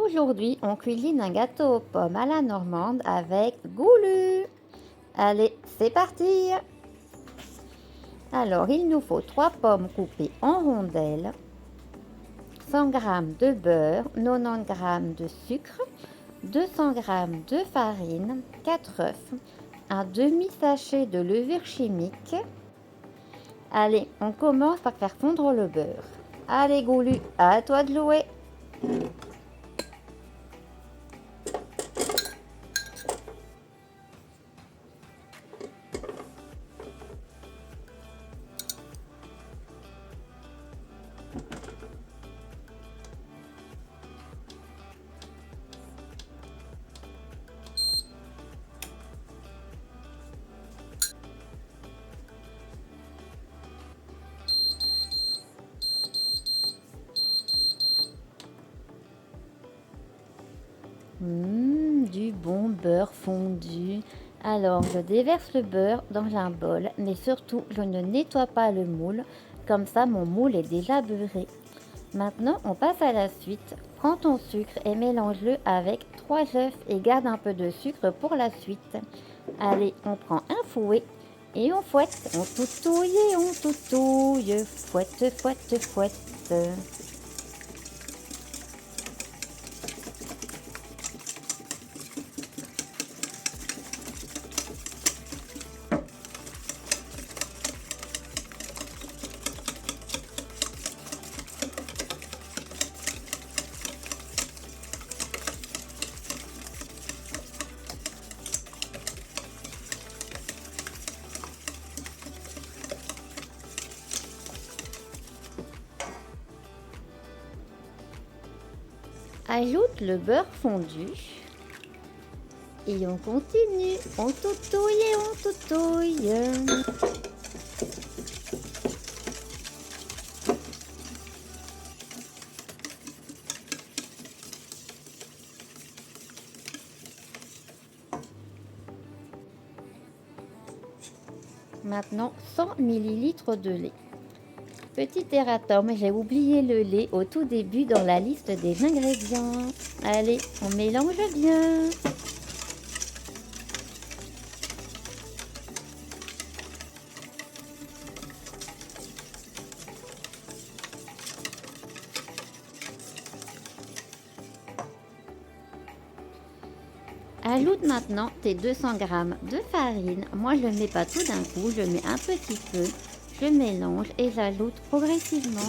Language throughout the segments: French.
Aujourd'hui, on cuisine un gâteau aux pommes à la normande avec goulu. Allez, c'est parti! Alors, il nous faut 3 pommes coupées en rondelles, 100 g de beurre, 90 g de sucre, 200 g de farine, 4 œufs, un demi-sachet de levure chimique. Allez, on commence par faire fondre le beurre. Allez, goulu, à toi de jouer! Du bon beurre fondu. Alors, je déverse le beurre dans un bol, mais surtout, je ne nettoie pas le moule, comme ça mon moule est déjà beurré. Maintenant, on passe à la suite. Prends ton sucre et mélange-le avec 3 œufs et garde un peu de sucre pour la suite. Allez, on prend un fouet et on fouette. On toutouille et on toutouille. Fouette, fouette, fouette. Ajoute le beurre fondu et on continue. On toutouille et on toutouille. Maintenant 100 ml de lait. Petit erratum, j'ai oublié le lait au tout début dans la liste des ingrédients. Allez, on mélange bien. Ajoute maintenant tes 200 g de farine. Moi, je ne mets pas tout d'un coup, je mets un petit peu. Je mélange et j'ajoute progressivement.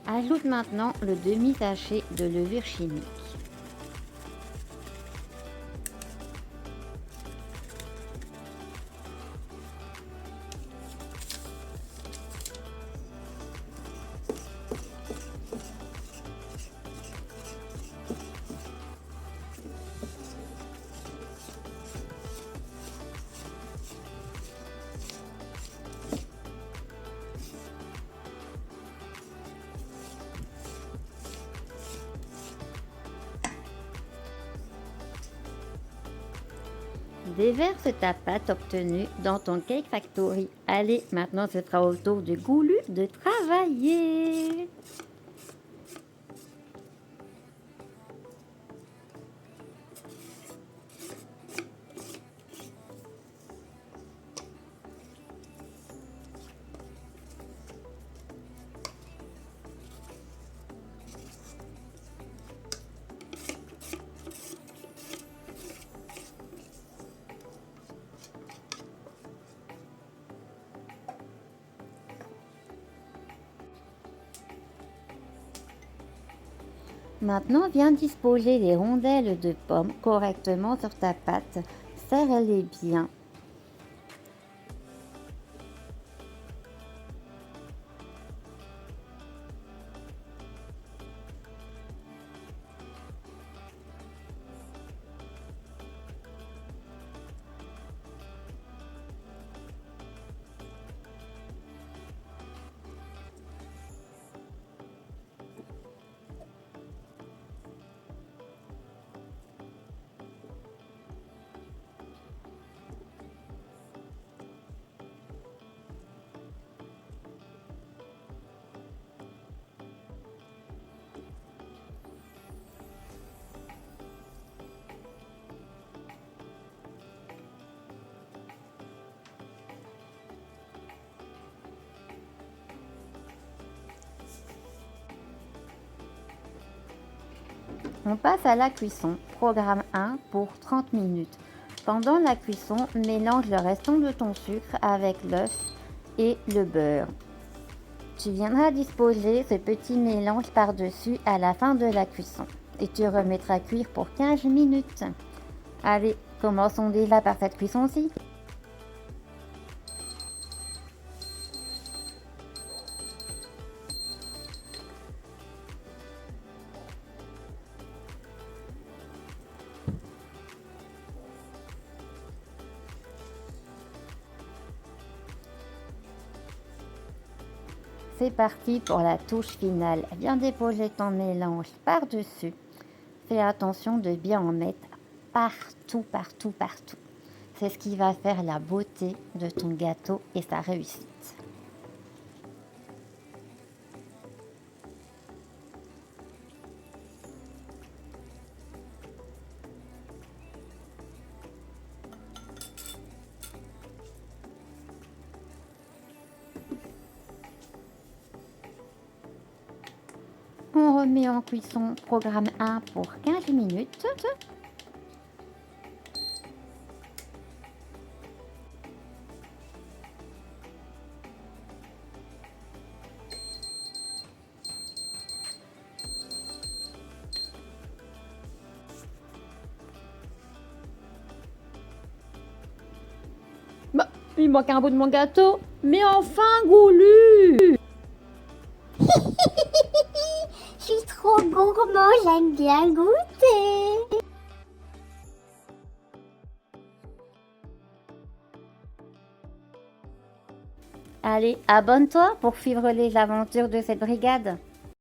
Ajoute maintenant le demi-sachet de levure chimique. Déverse ta pâte obtenue dans ton Cake Factory. Allez, maintenant ce sera au tour du goulu de travailler. Maintenant, viens disposer les rondelles de pommes correctement sur ta pâte. Serre-les bien. On passe à la cuisson. Programme 1 pour 30 minutes. Pendant la cuisson, mélange le restant de ton sucre avec l'œuf et le beurre. Tu viendras disposer ce petit mélange par-dessus à la fin de la cuisson et tu remettras cuire pour 15 minutes. Allez, commençons déjà par cette cuisson-ci. C'est parti pour la touche finale. Viens déposer ton mélange par-dessus. Fais attention de bien en mettre partout, partout, partout. C'est ce qui va faire la beauté de ton gâteau et sa réussite. On remet en cuisson programme 1 pour 15 minutes. Bah, il manque un bout de mon gâteau. Mais enfin, Goulu! Je suis trop gourmand, j'aime bien goûter. Allez, abonne-toi pour suivre les aventures de cette brigade.